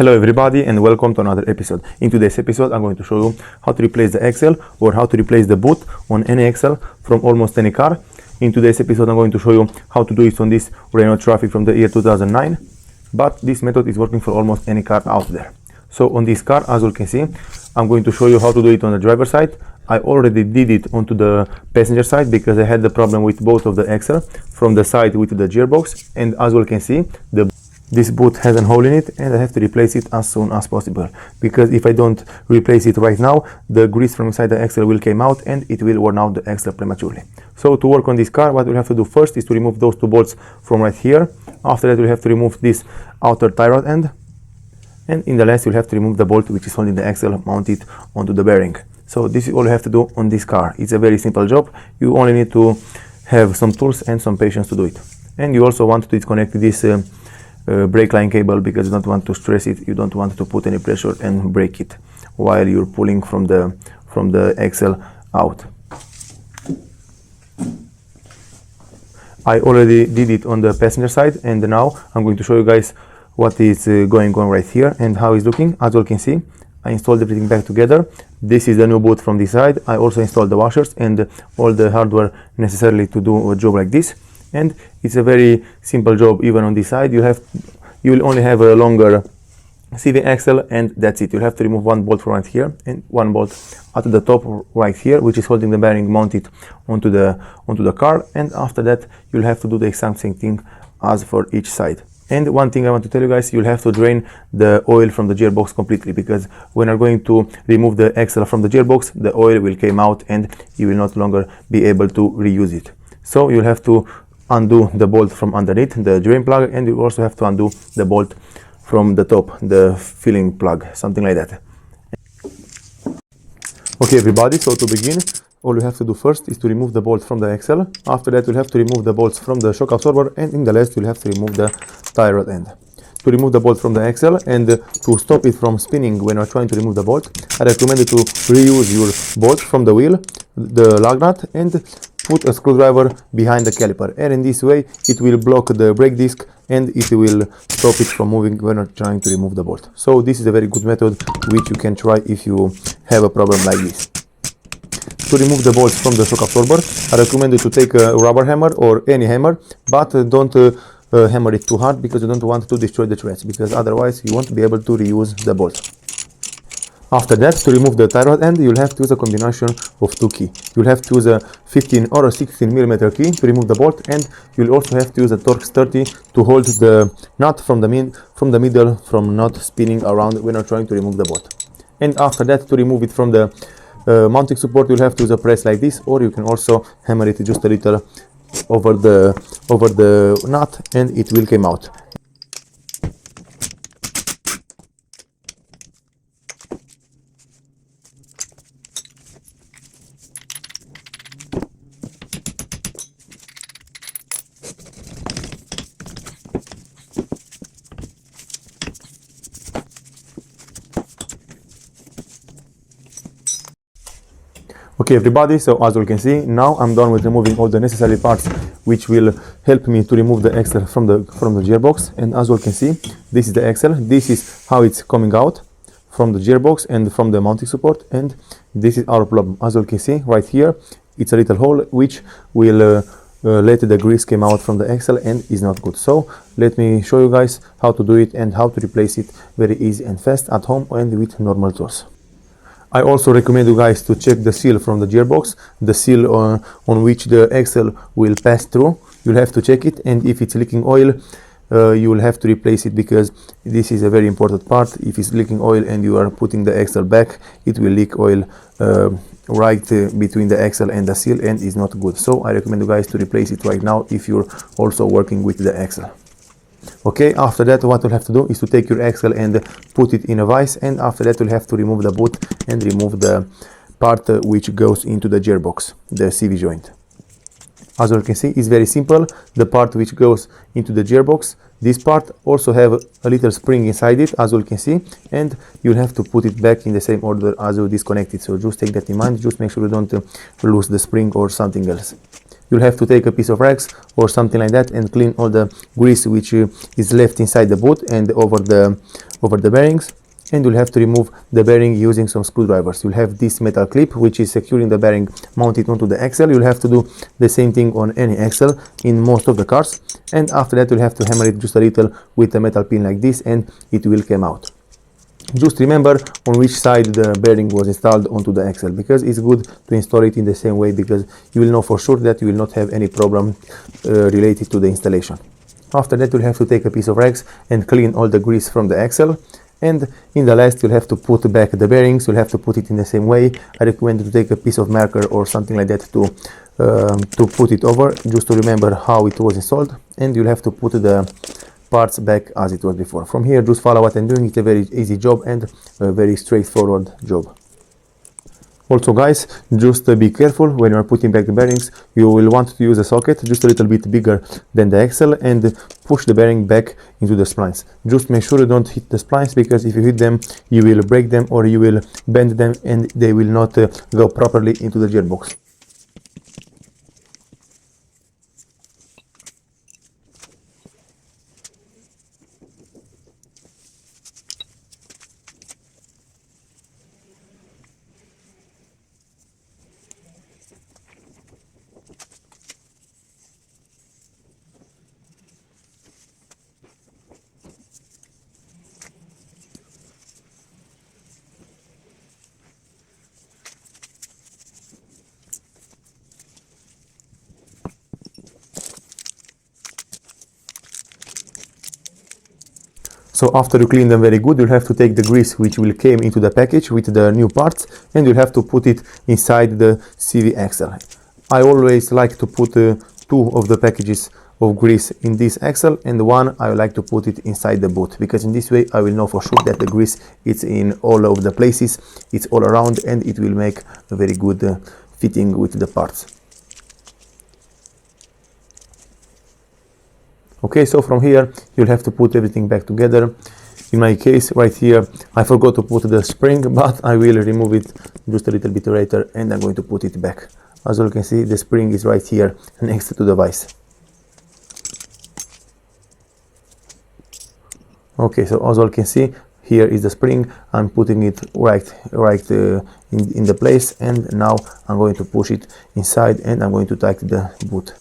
Hello everybody and welcome to another episode. In today's episode I'm going to show you how to replace the axle or how to replace the boot on any axle from almost any car. In today's episode I'm going to show you how to do it on this Renault Traffic from the year 2009, but this method is working for almost any car out there. So on this car, as you can see, I'm going to show you how to do it on the driver's side. I already did it onto the passenger side because I had the problem with both of the axle from the side with the gearbox, and as you can see this boot has a hole in it and I have to replace it as soon as possible, because if I don't replace it right now, the grease from inside the axle will come out and it will worn out the axle prematurely. So to work on this car, what we'll have to do first is to remove those two bolts from right here. After that we'll have to remove this outer tie rod end, and in the last you'll have to remove the bolt which is holding the axle mounted onto the bearing. So this is all you have to do on this car. It's a very simple job. You only need to have some tools and some patience to do it. And you also want to disconnect this brake line cable because you don't want to stress it, you don't want to put any pressure and break it while you're pulling from the axle out. I already did it on the passenger side, and now I'm going to show you guys what is going on right here and how it's looking. As you can see, I installed everything back together. This is the new boot from this side. I also installed the washers and all the hardware necessarily to do a job like this. And it's a very simple job. Even on this side you will only have a longer CV axle, and that's it. You'll have to remove one bolt from right here and one bolt at the top right here, which is holding the bearing mounted onto the car, and after that you'll have to do the exact same thing as for each side. And one thing I want to tell you guys, you'll have to drain the oil from the gearbox completely, because when you're going to remove the axle from the gearbox, the oil will come out and you will not longer be able to reuse it. So you'll have to undo the bolt from underneath the drain plug, and you also have to undo the bolt from the top, the filling plug, something like that. Okay everybody, so to begin, all you have to do first is to remove the bolt from the axle. After that you'll have to remove the bolts from the shock absorber, and in the last you'll have to remove the tie rod end. To remove the bolt from the axle and to stop it from spinning when you're trying to remove the bolt, I recommend you to reuse your bolt from the wheel, the lug nut, and put a screwdriver behind the caliper, and in this way it will block the brake disc and it will stop it from moving when you're trying to remove the bolt. So this is a very good method which you can try if you have a problem like this. To remove the bolts from the shock absorber, I recommend you to take a rubber hammer or any hammer, but don't hammer it too hard because you don't want to destroy the threads, because otherwise you won't be able to reuse the bolts. After that, to remove the tie rod end, you'll have to use a combination of two keys. You'll have to use a 15 or a 16 mm key to remove the bolt, and you'll also have to use a Torx 30 to hold the nut from the middle from not spinning around when you're trying to remove the bolt. And after that, to remove it from the mounting support, you'll have to use a press like this, or you can also hammer it just a little over the nut and it will come out. Okay everybody, so as you can see, now I'm done with removing all the necessary parts which will help me to remove the axle from the gearbox. And as you can see, this is the axle. This is how it's coming out from the gearbox and from the mounting support, and this is our problem. As you can see right here, it's a little hole which will let the grease come out from the axle and is not good. So let me show you guys how to do it and how to replace it very easy and fast at home and with normal tools. I also recommend you guys to check the seal from the gearbox, the seal on which the axle will pass through. You'll have to check it, and if it's leaking oil, you will have to replace it, because this is a very important part. If it's leaking oil and you are putting the axle back, it will leak oil right between the axle and the seal, and is not good. So I recommend you guys to replace it right now if you're also working with the axle. Okay, after that what you'll have to do is to take your axle and put it in a vise, and after that you'll have to remove the boot and remove the part which goes into the gearbox, the CV joint. As you can see, it's very simple. The part which goes into the gearbox, this part also have a little spring inside it, as you can see, and you'll have to put it back in the same order as you disconnect it. So just take that in mind, just make sure you don't lose the spring or something else. you'll have to take a piece of rags or something like that and clean all the grease which is left inside the boot and over over the bearings, and you'll have to remove the bearing using some screwdrivers. You'll have this metal clip which is securing the bearing mounted onto the axle. You'll have to do the same thing on any axle in most of the cars, and after that you'll have to hammer it just a little with a metal pin like this, and it will come out. Just remember on which side the bearing was installed onto the axle, because it's good to install it in the same way, because you will know for sure that you will not have any problem related to the installation. After that you'll have to take a piece of rags and clean all the grease from the axle, and in the last you'll have to put back the bearings. You'll have to put it in the same way. I recommend to take a piece of marker or something like that to put it over, just to remember how it was installed, and you'll have to put the parts back as it was before. From here, just follow what I'm doing. It's a very easy job and a very straightforward job. Also guys, just be careful when you are putting back the bearings. You will want to use a socket just a little bit bigger than the axle and push the bearing back into the splines. Just make sure you don't hit the splines, because if you hit them you will break them or you will bend them and they will not go properly into the gearbox. So after you clean them very good, you'll have to take the grease which will came into the package with the new parts, and you'll have to put it inside the CV axle. I always like to put 2 of the packages of grease in this axle, and one I like to put it inside the boot, because in this way I will know for sure that the grease is in all of the places, it's all around, and it will make a very good fitting with the parts. Okay, so from here you'll have to put everything back together. In my case right here I forgot to put the spring, but I will remove it just a little bit later and I'm going to put it back. As you can see, the spring is right here next to the vise. Okay, so as you can see, here is the spring. I'm putting it right in the place, and now I'm going to push it inside and I'm going to tighten the boot.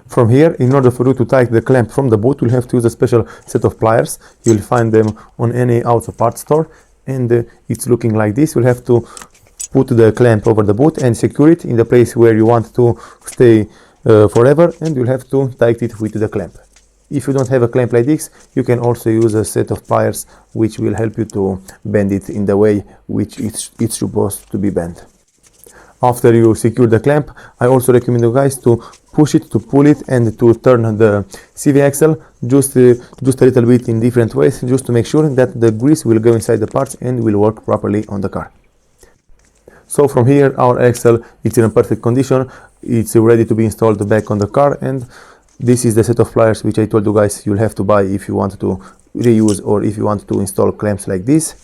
From here, in order for you to tighten the clamp from the boot, you'll have to use a special set of pliers. You'll find them on any auto parts store, and it's looking like this. You'll have to put the clamp over the boot and secure it in the place where you want to stay forever, and you'll have to tighten it with the clamp. If you don't have a clamp like this, you can also use a set of pliers which will help you to bend it in the way which it's supposed to be bent. After you secure the clamp, I also recommend you guys to push it, to pull it, and to turn the CV axle just a little bit in different ways, just to make sure that the grease will go inside the parts and will work properly on the car. So from here, our axle is in a perfect condition. It's ready to be installed back on the car, and this is the set of pliers which I told you guys you'll have to buy if you want to reuse or if you want to install clamps like this.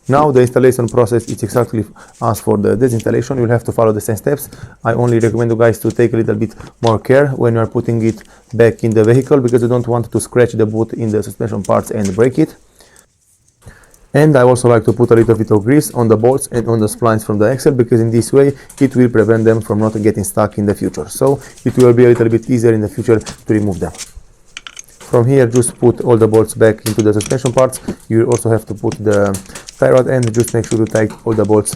Now the installation process is exactly as for the disinstallation. You'll have to follow the same steps. I only recommend you guys to take a little bit more care when you are putting it back in the vehicle, because you don't want to scratch the boot in the suspension parts and break it. And I also like to put a little bit of grease on the bolts and on the splines from the axle, because in this way it will prevent them from not getting stuck in the future. So it will be a little bit easier in the future to remove them. From here, just put all the bolts back into the suspension parts. You also have to put the tie rod and just make sure to tighten all the bolts.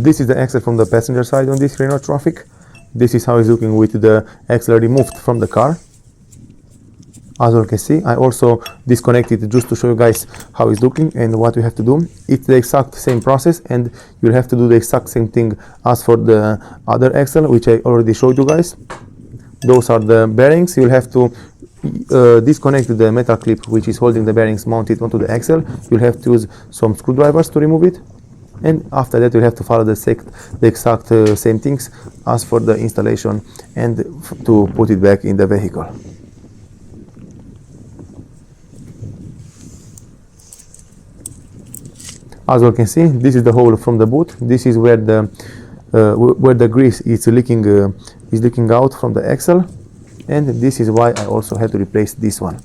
This is the axle from the passenger side on this Renault Traffic. This is how it's looking with the axle removed from the car. As you can see, I also disconnected just to show you guys how it's looking and what you have to do. It's the exact same process, and you'll have to do the exact same thing as for the other axle, which I already showed you guys. Those are the bearings. You'll have to disconnect the metal clip which is holding the bearings mounted onto the axle. You'll have to use some screwdrivers to remove it, and after that you'll have to follow the exact same things as for the installation and to put it back in the vehicle. As you can see, this is the hole from the boot. This is where the grease is leaking out from the axle, and this is why I also had to replace this one.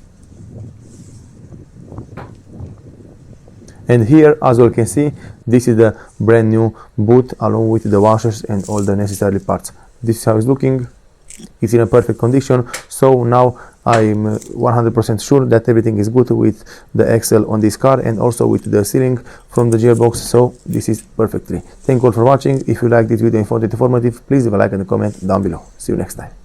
And here, as you can see, this is the brand new boot along with the washers and all the necessary parts. This is how it's looking. It's in a perfect condition. So now I'm 100% sure that everything is good with the axle on this car and also with the sealing from the gearbox. So this is perfectly. Thank you all for watching. If you like this video and found it informative, please leave a like and a comment down below. See you next time.